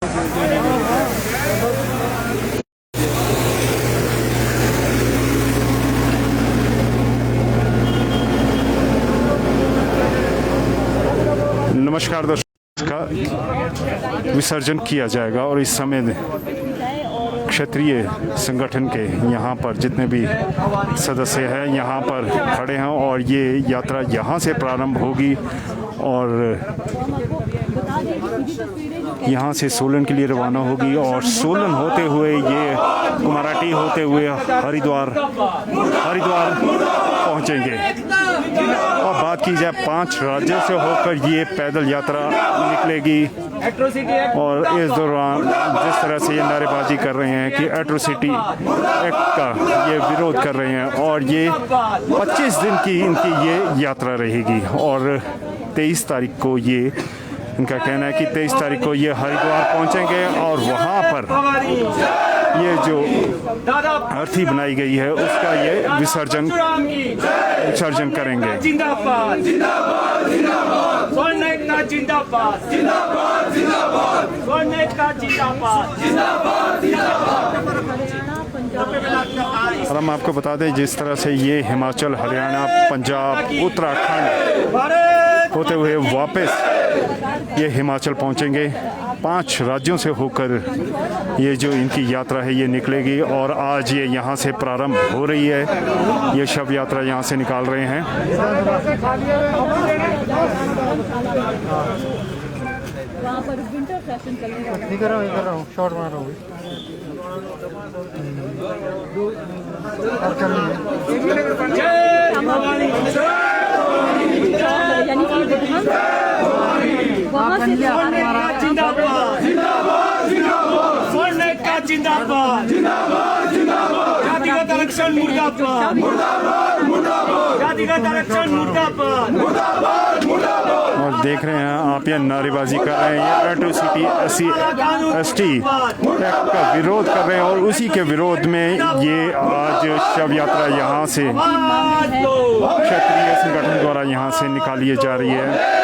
नमस्कार दर्शकों, का विसर्जन किया जाएगा और इस समय क्षेत्रीय संगठन के यहाँ पर जितने भी सदस्य हैं यहाँ पर खड़े हैं और ये यात्रा यहाँ से प्रारंभ होगी और यहाँ से सोलन के लिए रवाना होगी और सोलन होते हुए ये कुमारहट्टी होते हुए हरिद्वार पहुँचेंगे। और बात की जाए 5 राज्यों से होकर ये पैदल यात्रा निकलेगी और इस दौरान जिस तरह से ये नारेबाजी कर रहे हैं कि एट्रोसिटी एक्ट का ये विरोध कर रहे हैं और ये 25 दिन की इनकी ये यात्रा रहेगी और 23 तारीख को ये इनका कहना है कि 23 तारीख को ये हरिद्वार पहुंचेंगे और वहां पर ये जो अर्थी बनाई गई है उसका ये विसर्जन करेंगे। जिंदाबाद जिंदाबाद जिंदाबाद स्वर्ण एकता जिंदाबाद जिंदाबाद जिंदाबाद स्वर्ण एकता जिंदाबाद जिंदाबाद जिंदाबाद। और हम आपको बता दें जिस तरह से ये हिमाचल, हरियाणा, पंजाब, उत्तराखंड होते हुए वापस ये हिमाचल पहुंचेंगे। 5 राज्यों से होकर ये जो इनकी यात्रा है ये निकलेगी और आज ये यहाँ से प्रारंभ हो रही है। ये शव यात्रा यहाँ से निकाल रहे हैं। वहाँ पर विंटर सेशन चलेगा। कर रहा हूँ शॉर्ट मार रहा हूँ। यानी कि विधान वहाँ से जिंदाबाद जिंदाबाद जिंदाबाद स्वर्ण एकता जिंदाबाद जिंदाबाद जिंदाबाद जातिगत आरक्षण मुर्दाबाद मुर्दाबाद मुर्दाबाद जातिगत आरक्षण मुर्दाबाद मुर्दाबाद मुर्दाबाद। और देख रहे हैं आप ये नारेबाजी कर रहे हैं, ये एट्रोसिटी SC/ST एक्ट का विरोध कर रहे हैं और उसी के विरोध में ये आज शव यात्रा यहाँ से क्षेत्रीय संगठन द्वारा यहाँ से निकाली जा रही है।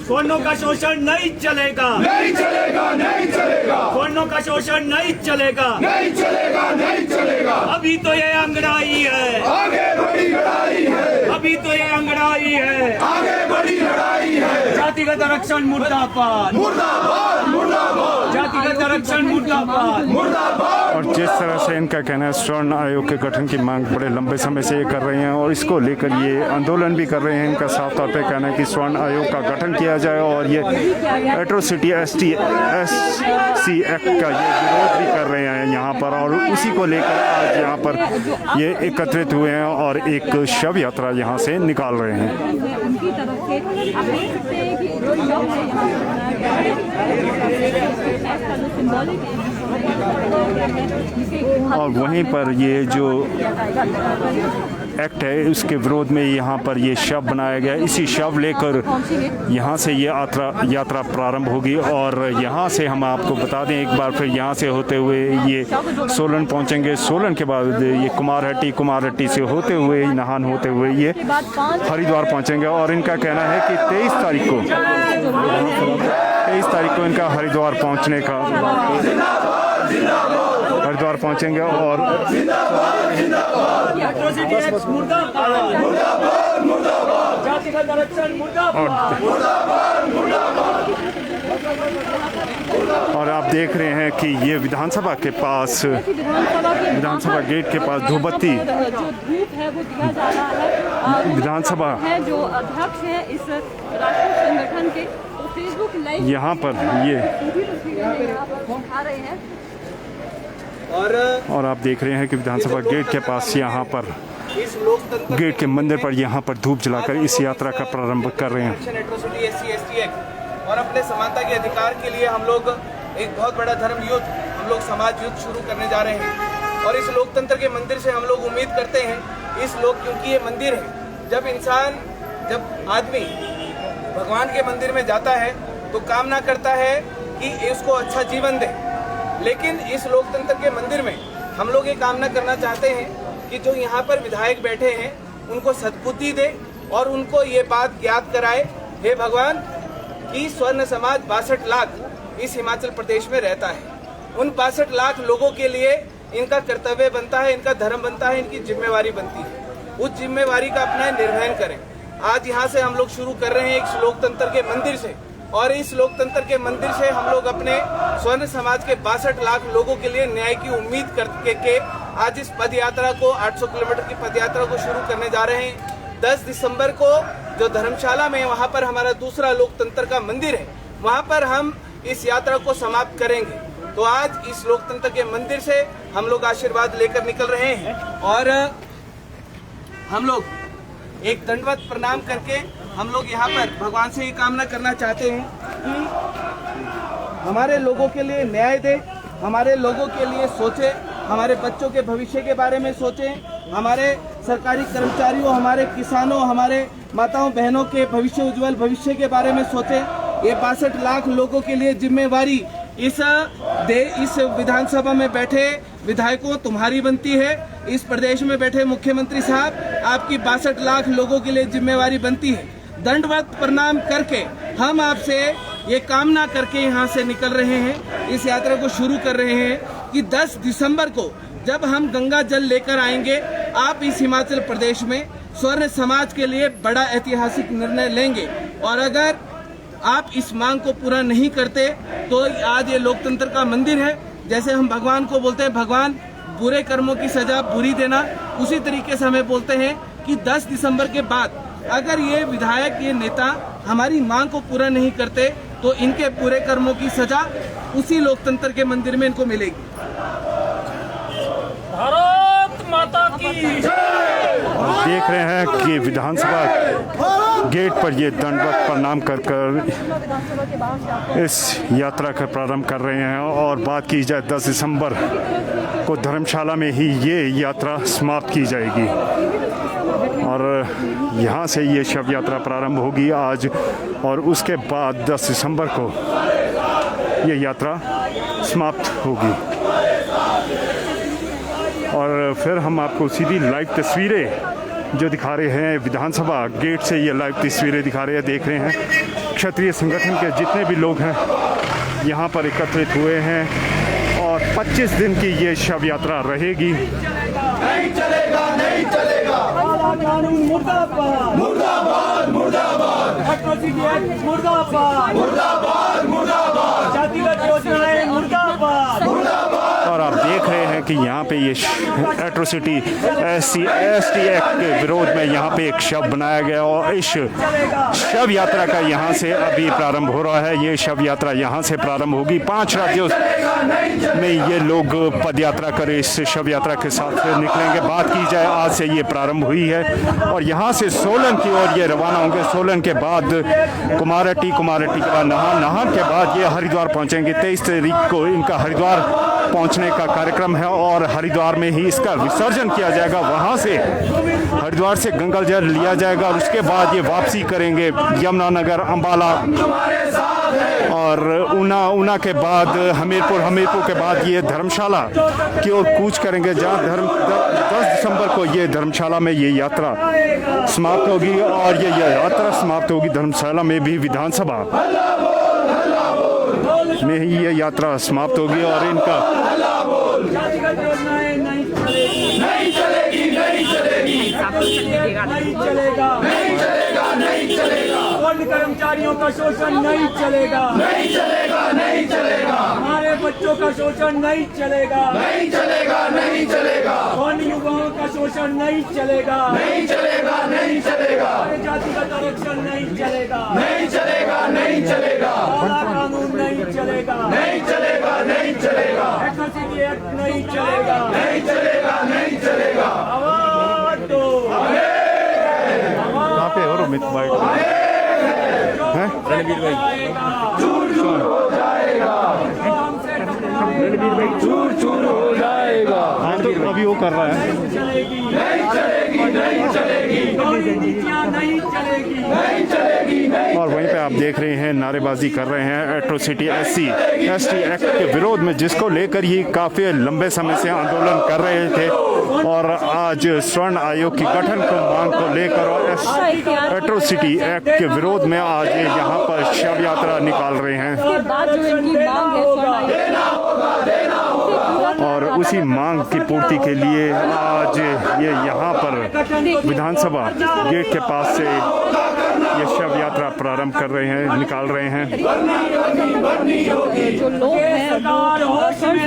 स्वर्णों का शोषण नहीं चलेगा, नहीं चलेगा, नहीं चलेगा। स्वर्णों का शोषण नहीं चलेगा, नहीं चलेगा, नहीं चलेगा। अभी तो ये अंगड़ाई है, आगे बड़ी लड़ाई है। अभी तो ये अंगड़ाई है, आगे बड़ी लड़ाई है। जातिगत आरक्षण मुर्दाबाद मुर्दाबाद मुर्दाबाद जातिगत आरक्षण मुर्दाबाद मुर्दाबाद। और जिस तरह से इनका कहना है स्वर्ण आयोग के गठन की मांग बड़े लंबे समय से ये कर रहे हैं और इसको लेकर ये आंदोलन भी कर रहे हैं। इनका साफ तौर पे कहना है कि स्वर्ण आयोग का गठन किया जाए और ये एट्रोसिटी SC/ST एक्ट का ये विरोध भी कर रहे हैं यहाँ पर और उसी को लेकर आज यहाँ पर ये एकत्रित हुए हैं और एक शव यात्रा यहाँ से निकाल रहे हैं। उनकी तरफ से आप देख सकते हैं कि जो शव है यहाँ पर बनाया गया है का जो सिंबॉलिक है और वहीं पर ये जो एक्ट है उसके विरोध में यहाँ पर ये शव बनाया गया। इसी शव लेकर यहाँ से ये यात्रा प्रारंभ होगी और यहाँ से हम आपको बता दें एक बार फिर यहाँ से होते हुए ये सोलन पहुँचेंगे। सोलन के बाद ये कुमारहट्टी से होते हुए नाहन होते हुए ये हरिद्वार पहुँचेंगे और इनका कहना है कि 23 तारीख को इनका हरिद्वार पहुँचेंगे और और आप देख रहे हैं कि ये विधानसभा के पास विधानसभा गेट के पास धूपबत्ती विधानसभा है जो अध्यक्ष है इस राष्ट्रीय संगठन के फेसबुक लाइव यहाँ पर ये दिखा रहे हैं और आप देख रहे हैं कि विधानसभा गेट के पास यहाँ पर गेट के मंदिर पर यहाँ पर धूप जलाकर इस यात्रा का प्रारंभ कर रहे हैं। और अपने समानता के अधिकार के लिए हम लोग एक बहुत बड़ा धर्म युद्ध, हम लोग समाज युद्ध शुरू करने जा रहे हैं और इस लोकतंत्र के मंदिर से हम लोग उम्मीद करते हैं क्योंकि ये मंदिर है, जब आदमी भगवान के मंदिर में जाता है तो कामना करता है कि उसको अच्छा जीवन दे, लेकिन इस लोकतंत्र के मंदिर में हम लोग ये कामना करना चाहते हैं कि जो यहाँ पर विधायक बैठे हैं उनको सद्बुद्धि दे और उनको ये बात याद कराए, हे भगवान कि स्वर्ण समाज 62 लाख इस हिमाचल प्रदेश में रहता है। उन 62 लाख लोगों के लिए इनका कर्तव्य बनता है, इनका धर्म बनता है, इनकी जिम्मेवारी बनती है। उस जिम्मेवारी का अपना निर्वहन करें। आज यहाँ से हम लोग शुरू कर रहे हैं एक लोकतंत्र के मंदिर से, और इस लोकतंत्र के मंदिर से हम लोग अपने स्वर्ण समाज के 62 लाख लोगों के लिए न्याय की उम्मीद करके आज इस पद यात्रा को 800 किलोमीटर की पद यात्रा को शुरू करने जा रहे हैं। 10 दिसंबर को जो धर्मशाला में वहाँ पर हमारा दूसरा लोकतंत्र का मंदिर है, वहाँ पर हम इस यात्रा को समाप्त करेंगे। तो आज इस लोकतंत्र के मंदिर से हम लोग आशीर्वाद लेकर निकल रहे हैं, और हम लोग एक दंडवत प्रणाम करके हम लोग यहाँ पर भगवान से ये कामना करना चाहते हैं कि हमारे लोगों के लिए न्याय दे, हमारे लोगों के लिए सोचे, हमारे बच्चों के भविष्य के बारे में सोचें, हमारे सरकारी कर्मचारियों, हमारे किसानों, हमारे माताओं बहनों के भविष्य, उज्जवल भविष्य के बारे में सोचें। ये 62 लाख लोगों के लिए जिम्मेवारी इस विधानसभा में बैठे विधायकों तुम्हारी बनती है। इस प्रदेश में बैठे मुख्यमंत्री साहब, आपकी 62 लाख लोगों के लिए जिम्मेवारी बनती है। दंडवत प्रणाम करके हम आपसे ये कामना करके यहाँ से निकल रहे हैं, इस यात्रा को शुरू कर रहे हैं कि 10 दिसंबर को जब हम गंगा जल लेकर आएंगे, आप इस हिमाचल प्रदेश में स्वर्ण समाज के लिए बड़ा ऐतिहासिक निर्णय लेंगे। और अगर आप इस मांग को पूरा नहीं करते तो आज ये लोकतंत्र का मंदिर है, जैसे हम भगवान को बोलते हैं भगवान बुरे कर्मों की सजा बुरी देना, उसी तरीके से हमें बोलते हैं कि 10 दिसंबर के बाद अगर ये विधायक, ये नेता हमारी मांग को पूरा नहीं करते तो इनके बुरे कर्मों की सजा उसी लोकतंत्र के मंदिर में इनको मिलेगी। भारत माता की देख रहे हैं कि विधानसभा गेट पर ये दंडवत प्रणाम कर इस यात्रा का प्रारंभ कर रहे हैं। और बात की जाए 10 दिसंबर को धर्मशाला में ही ये यात्रा समाप्त की जाएगी, और यहाँ से ये शव यात्रा प्रारंभ होगी आज, और उसके बाद 10 दिसंबर को ये यात्रा समाप्त होगी। और फिर हम आपको सीधी लाइव तस्वीरें जो दिखा रहे हैं विधानसभा गेट से, ये लाइव तस्वीरें दिखा रहे हैं। देख रहे हैं क्षत्रिय संगठन के जितने भी लोग हैं यहाँ पर एकत्रित हुए हैं, और 25 दिन की ये शव यात्रा रहेगी। नहीं चलेगा, नहीं चलेगा। कानून मुर्दाबाद, मुर्दाबाद, मुर्दाबाद, एट्रोसिटी एक्ट मुर्दाबाद, मुर्दाबाद, मुर्दाबाद, जातिगत योजनाएं मुर्दाबाद, मुर्दाबाद। और आप देख रहे हैं कि यहाँ पे ये एट्रोसिटी SC ST एक्ट के विरोध में यहाँ पे एक शव बनाया गया, और इस शव यात्रा का यहाँ से अभी प्रारंभ हो रहा है। ये शव यात्रा यहाँ से प्रारंभ होगी। 5 राज्यों में ये लोग पद यात्रा कर इस शव यात्रा के साथ निकलेंगे। बात की जाए आज से ये प्रारंभ हुई है, और यहाँ से सोलन की ओर ये रवाना होंगे। सोलन के बाद कुमारहट्टी के बाद नाहन के बाद ये हरिद्वार पहुँचेंगे। 23 तारीख को इनका हरिद्वार पहुंचने का कार्यक्रम है, और हरिद्वार में ही इसका विसर्जन किया जाएगा। वहां से हरिद्वार से गंगा जल लिया जाएगा, और उसके बाद ये वापसी करेंगे यमुनानगर, अंबाला और ऊना के बाद हमीरपुर के बाद ये धर्मशाला की ओर कूच करेंगे, जहां 10 दिसंबर को ये धर्मशाला में ये यात्रा समाप्त होगी। और ये यात्रा समाप्त होगी धर्मशाला में भी, विधानसभा में ही ये यात्रा समाप्त होगी। और इनका जातिगत योजनाएं नहीं चलेगी, नहीं चलेगी, नहीं चलेगी, नहीं चलेगा, नहीं चलेगा, नहीं चलेगा, वन कर्मचारियों का शोषण नहीं चलेगा, नहीं चलेगा, नहीं चलेगा, हमारे बच्चों का शोषण नहीं चलेगा, नहीं चलेगा, नहीं चलेगा, वन युवाओं का शोषण नहीं चलेगा, नहीं चलेगा, नहीं चलेगा, जातिगत आरक्षण नहीं चलेगा, नहीं चलेगा, नहीं चलेगा, काला कानून नहीं चलेगा, नहीं चलेगा, नहीं चलेगा, एट्रोसिटी एक्ट नहीं चलेगा, नहीं चलेगा, नहीं चलेगा। आवाज दो, यहाँ पे और अमित भाई चूर चूर हो जाएगा, चूर चूर हो जाएगा, तो अभी वो कर रहा है। नहीं चलेगी, नहीं चलेगी, नहीं चलेगी, नहीं चलेगी, नहीं चलेगी, नहीं और वहीं पे आप देख रहे हैं नारेबाजी कर रहे हैं एट्रोसिटी SC ST एक्ट के विरोध में, जिसको लेकर ये काफ़ी लंबे समय से आंदोलन कर रहे थे। और आज स्वर्ण आयोग की गठन को मांग को लेकर और एट्रोसिटी एक्ट के विरोध में आज ये यहाँ पर शव यात्रा निकाल रहे हैं। उसके बाद जो इनकी मांग है स्वर्ण आयोग और उसी मांग की पूर्ति के लिए आज ये यहाँ पर विधानसभा गेट के पास से ये शव यात्रा प्रारंभ कर रहे हैं, निकाल रहे हैं। जो लोग हैं वो स्वर्ण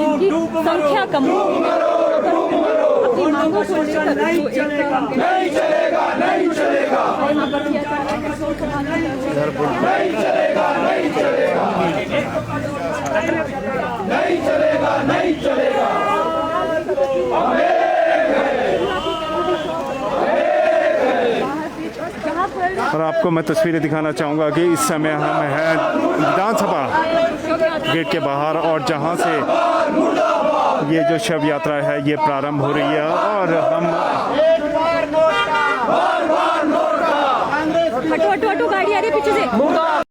जिनकी संख्या कम हो, अपनी मांगों को लेकर नहीं चलेगा, नहीं चलेगा, नहीं चलेगा, नहीं चलेगा, नहीं चलेगा, नहीं चलेगा, नहीं चलेगा। और आपको मैं तस्वीरें दिखाना चाहूँगा कि इस समय हम हैं विधानसभा गेट के बाहर, और जहाँ से ये जो शव यात्रा है ये प्रारंभ हो रही है। और हम हटो हटो हटो, गाड़ी आ रही है पीछे से।